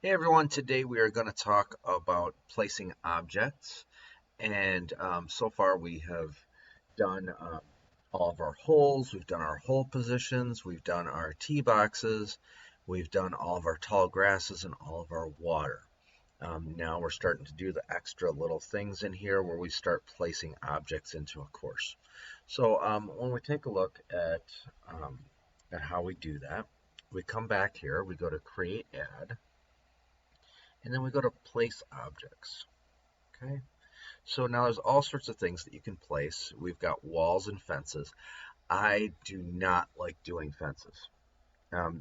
Hey everyone, today we are going to talk about placing objects. And so far we have done all of our holes, we've done our hole positions, we've done our tee boxes, we've done all of our tall grasses and all of our water. Now we're starting to do the extra little things in here where we start placing objects into a course. So when we take a look at how we do that, we come back here, we go to Create Add, and then we go to place objects. Okay, so now there's all sorts of things that you can place. We've got walls and fences. I do not like doing fences.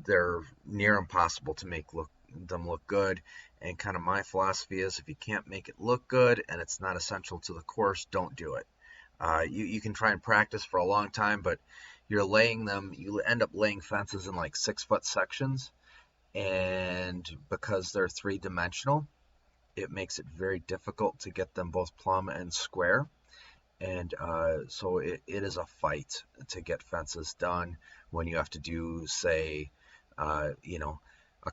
They're near impossible to make them look good, and kind of my philosophy is if you can't make it look good and it's not essential to the course, don't do it. You can try and practice for a long time, but you end up laying fences in like 6-foot sections, and because they're three-dimensional, it makes it very difficult to get them both plumb and square. And so it is a fight to get fences done when you have to do, say, a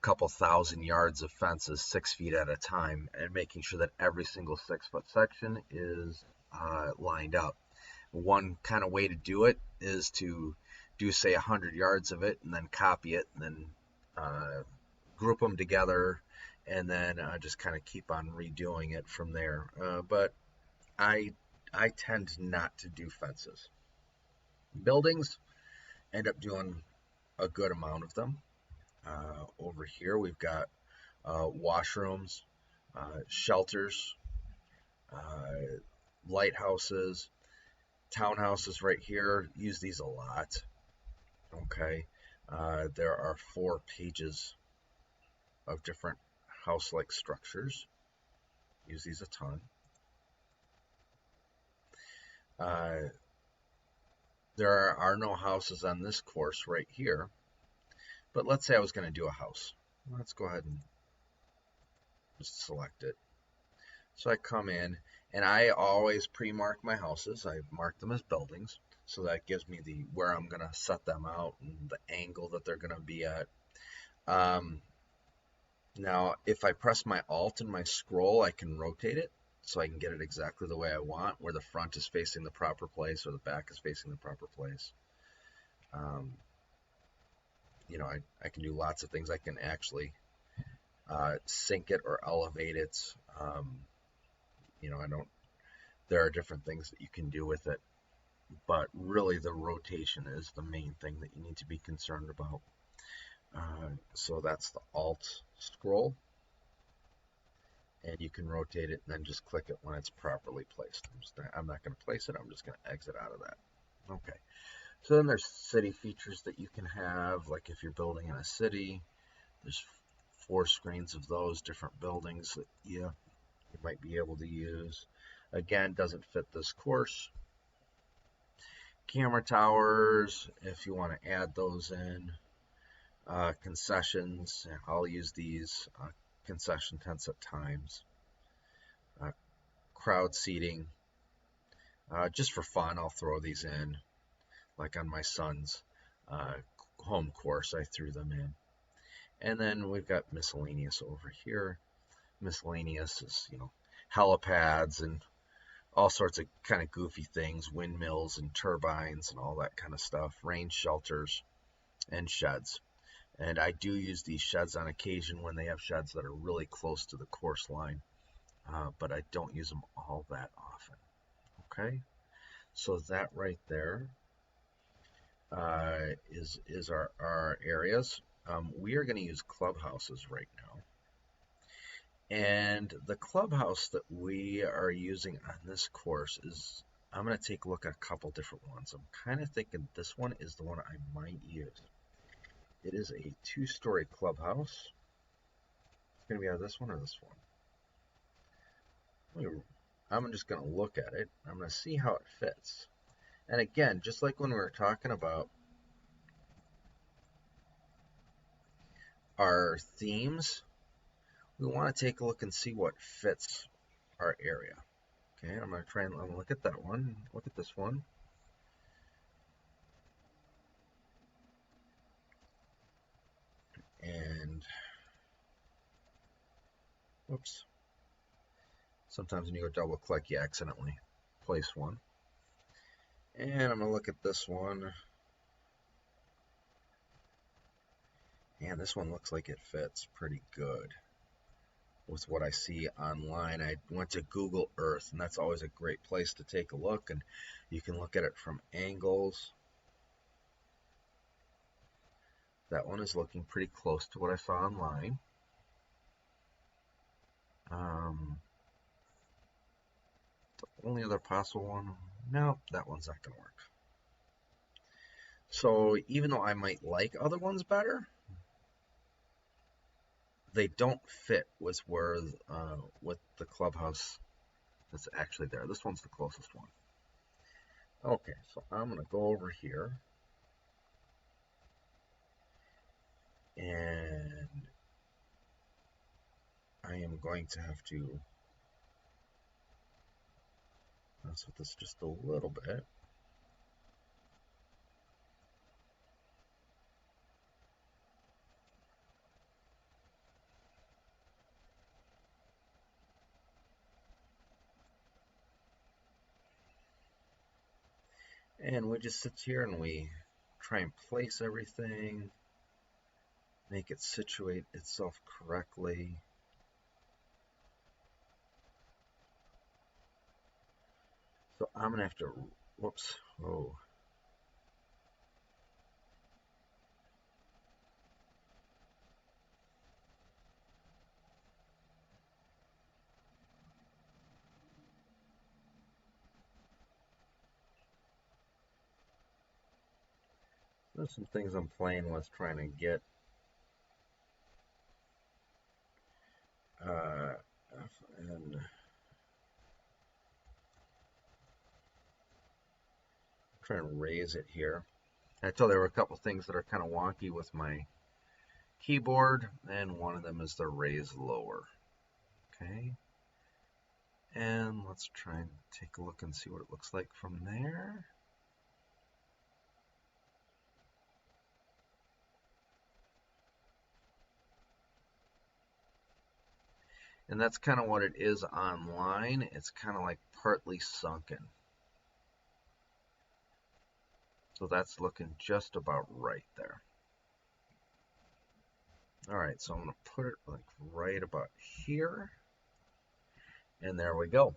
couple thousand yards of fences 6 feet at a time, and making sure that every single 6-foot section is lined up. One kind of way to do it is to do, say, 100 yards of it and then copy it and then group them together and then just kind of keep on redoing it from there. But I tend not to do fences. Buildings, end up doing a good amount of them. Over here we've got washrooms, shelters, lighthouses, townhouses right here. Use these a lot. Okay, there are 4 pages of different house-like structures. Use these a ton. There are no houses on this course right here, but let's say I was going to do a house. Let's go ahead and just select it. So I come in, and I always pre-mark my houses. I mark them as buildings, so that gives me where I'm going to set them out and the angle that they're going to be at. Now, if I press my Alt and my scroll, I can rotate it so I can get it exactly the way I want, where the front is facing the proper place or the back is facing the proper place. I can do lots of things. I can actually sink it or elevate it. There are different things that you can do with it, but really the rotation is the main thing that you need to be concerned about. So that's the Alt scroll, and you can rotate it and then just click it when it's properly placed. I'm not going to place it, I'm just going to exit out of that. Okay, so then there's city features that you can have, like if you're building in a city, there's 4 screens of those different buildings that you might be able to use. Again, doesn't fit this course. Camera towers, if you want to add those in. Concessions, I'll use these concession tents at times. Crowd seating, just for fun, I'll throw these in. Like on my son's home course, I threw them in. And then we've got miscellaneous over here. Miscellaneous is, helipads and all sorts of kind of goofy things, windmills and turbines and all that kind of stuff, rain shelters and sheds. And I do use these sheds on occasion when they have sheds that are really close to the course line, but I don't use them all that often. Okay, so that right there is our areas. We are going to use clubhouses right now. And the clubhouse that we are using on this course is, I'm going to take a look at a couple different ones. I'm kind of thinking this one is the one I might use. It is a 2-story clubhouse. It's going to be either this one or this one. I'm just going to look at it. I'm going to see how it fits. And again, just like when we were talking about our themes, we want to take a look and see what fits our area. Okay, I'm going to try and look at that one. Look at this one. And Whoops. Sometimes when you go double click, you accidentally place one. And I'm going to look at this one. And this one looks like it fits pretty good with what I see online. I went to Google Earth, and that's always a great place to take a look, and you can look at it from angles. That one is looking pretty close to what I saw online. The only other possible one, no, that one's not going to work. So even though I might like other ones better, they don't fit with with the Clubhouse that's actually there. This one's the closest one. Okay, so I'm going to go over here and I am going to have to mess with this just a little bit. And we just sit here and we try and place everything, make it situate itself correctly. So I'm going to have to, whoops, oh. There's some things I'm playing with trying to get and trying to raise it here. I told you there were a couple things that are kind of wonky with my keyboard, and one of them is the raise lower. Okay, and let's try and take a look and see what it looks like from there. And that's kind of what it is online. It's kind of like partly sunken. So that's looking just about right there. All right, so I'm going to put it like right about here. And there we go.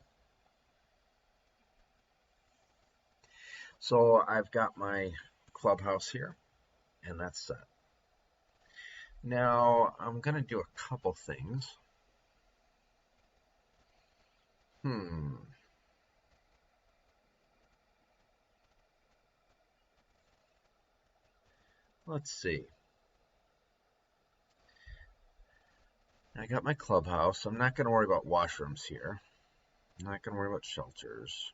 So I've got my Clubhouse here, and that's set. Now I'm going to do a couple things. Let's see. I got my Clubhouse. I'm not going to worry about washrooms here. I'm not going to worry about shelters.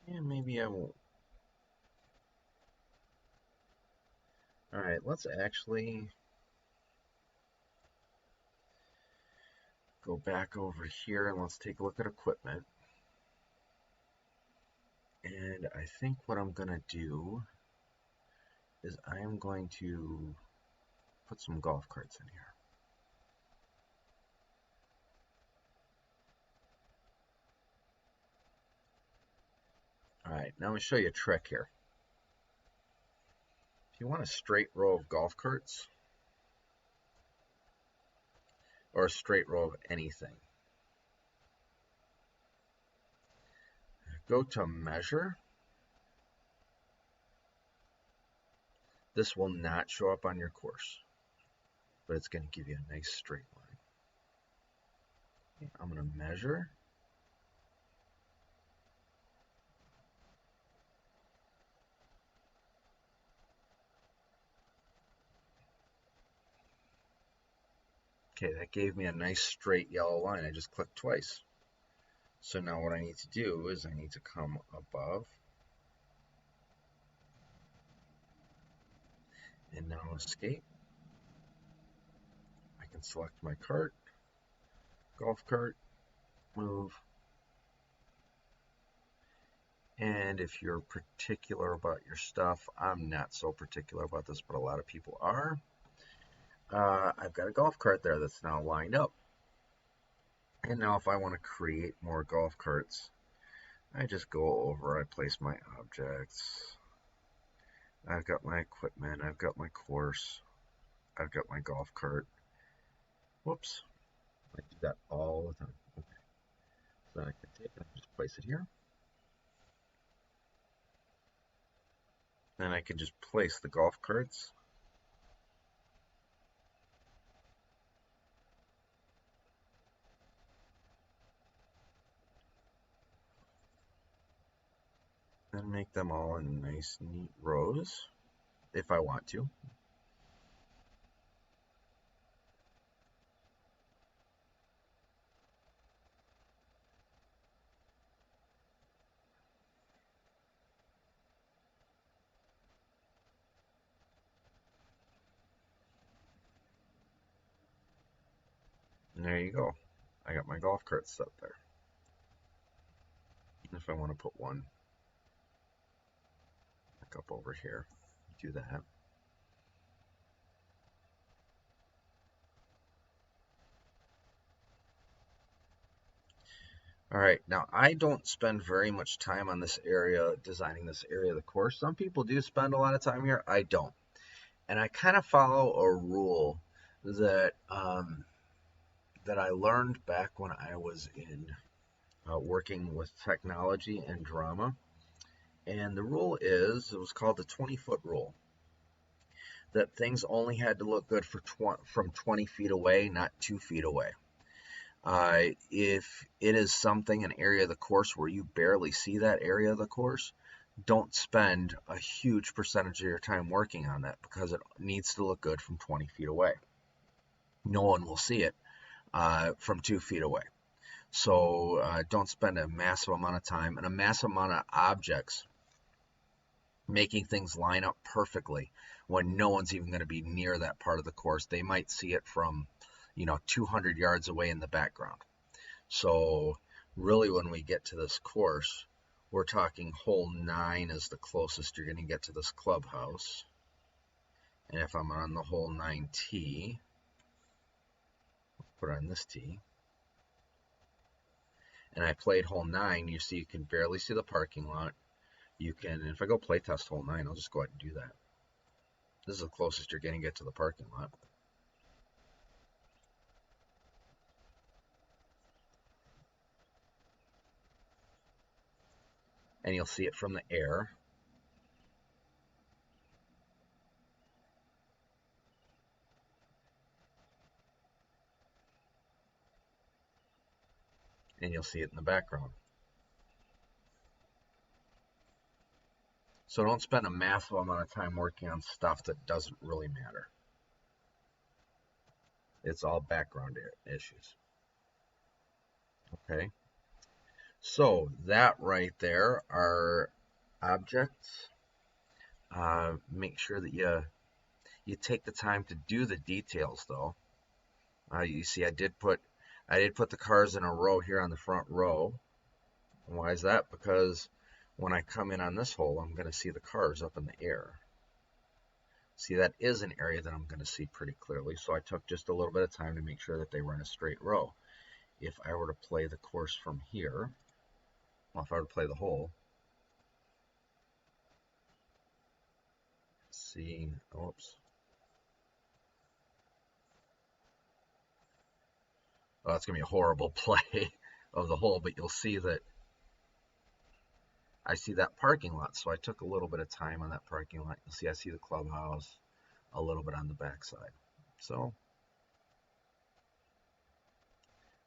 And maybe I won't. All right, let's actually go back over here and let's take a look at equipment. And I think what I'm going to do is I am going to put some golf carts in here. All right, now I'm going to show you a trick here. If you want a straight row of golf carts, or a straight row of anything, go to measure. This will not show up on your course, but it's going to give you a nice straight line. Okay, I'm going to measure. Okay, that gave me a nice straight yellow line. I just clicked twice. So now what I need to do is I need to come above. And now escape. I can select my cart, golf cart, move. And if you're particular about your stuff, I'm not so particular about this, but a lot of people are. I've got a golf cart there that's now lined up. And now if I want to create more golf carts, I just go over, I place my objects. I've got my equipment, I've got my course, I've got my golf cart. Whoops, I do that all the time. Okay, so then I can take it and just place it here. Then I can just place the golf carts. And make them all in nice, neat rows, if I want to. And there you go. I got my golf carts set there. If I want to put one back up over here, do that. All right, now I don't spend very much time on this area, designing this area of the course. Some people do spend a lot of time here. I don't. And I kind of follow a rule that that I learned back when I was in working with technology and drama. And the rule is, it was called the 20-foot rule, that things only had to look good from 20 feet away, not 2 feet away. If it is something, an area of the course where you barely see that area of the course, don't spend a huge percentage of your time working on that because it needs to look good from 20 feet away. No one will see it from 2 feet away. So don't spend a massive amount of time and a massive amount of objects making things line up perfectly when no one's even going to be near that part of the course. They might see it from 200 yards away in the background. So really when we get to this course, we're talking hole 9 is the closest you're going to get to this clubhouse. And if I'm on the hole 9 tee, put on this tee, and I played hole 9, you see you can barely see the parking lot. You can, if I go play test hole 9, I'll just go ahead and do that. This is the closest you're going to get to the parking lot. And you'll see it from the air. And you'll see it in the background. So don't spend a massive amount of time working on stuff that doesn't really matter. It's all background issues. Okay. So that right there are objects. Make sure that you take the time to do the details though. You see I did put the cars in a row here on the front row. And why is that? Because when I come in on this hole, I'm going to see the cars up in the air. See, that is an area that I'm going to see pretty clearly, so I took just a little bit of time to make sure that they were in a straight row. If I were to play the course from here, well, if I were to play the hole, see, oops. Well, that's going to be a horrible play of the hole, but you'll see that I see that parking lot, so I took a little bit of time on that parking lot. You'll see I see the clubhouse a little bit on the backside. So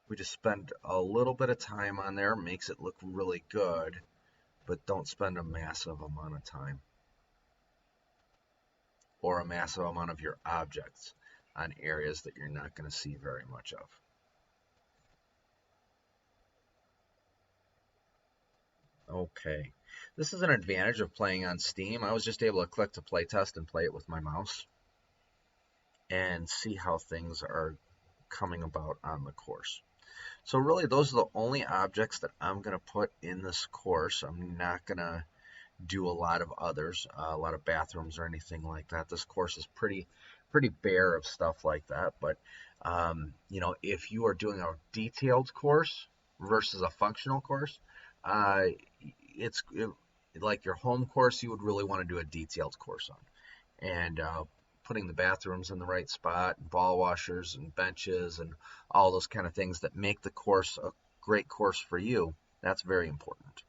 we just spend a little bit of time on there, makes it look really good, but don't spend a massive amount of time or a massive amount of your objects on areas that you're not going to see very much of. Okay, this is an advantage of playing on Steam. I was just able to click to play test and play it with my mouse and see how things are coming about on the course. So really, those are the only objects that I'm going to put in this course. I'm not going to do a lot of others, a lot of bathrooms or anything like that. This course is pretty bare of stuff like that. But if you are doing a detailed course versus a functional course, uh, it's like your home course, you would really want to do a detailed course on, and putting the bathrooms in the right spot, and ball washers and benches and all those kind of things that make the course a great course for you. That's very important.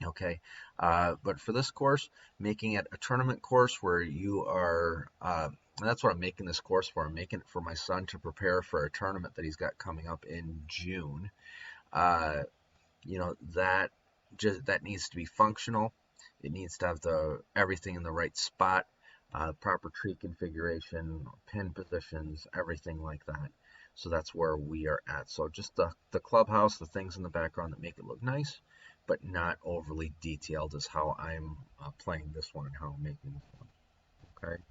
Okay, but for this course, making it a tournament course where you are, and that's what I'm making this course for. I'm making it for my son to prepare for a tournament that he's got coming up in June. Uh, that needs to be functional. It needs to have everything in the right spot, proper tree configuration, pin positions, everything like that. So that's where we are at. So just the clubhouse, the things in the background that make it look nice, but not overly detailed is how I'm playing this one and how I'm making this one. Okay.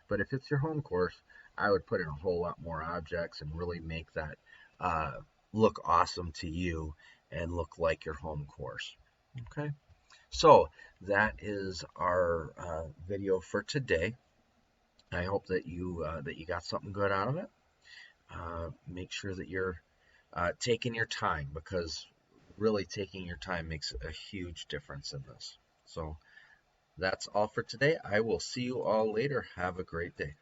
But if it's your home course, I would put in a whole lot more objects and really make that uh, look awesome to you and look like your home course. Okay. So that is our video for today. I hope that you got something good out of it. Make sure that you're taking your time, because really taking your time makes a huge difference in this. So that's all for today. I will see you all later. Have a great day.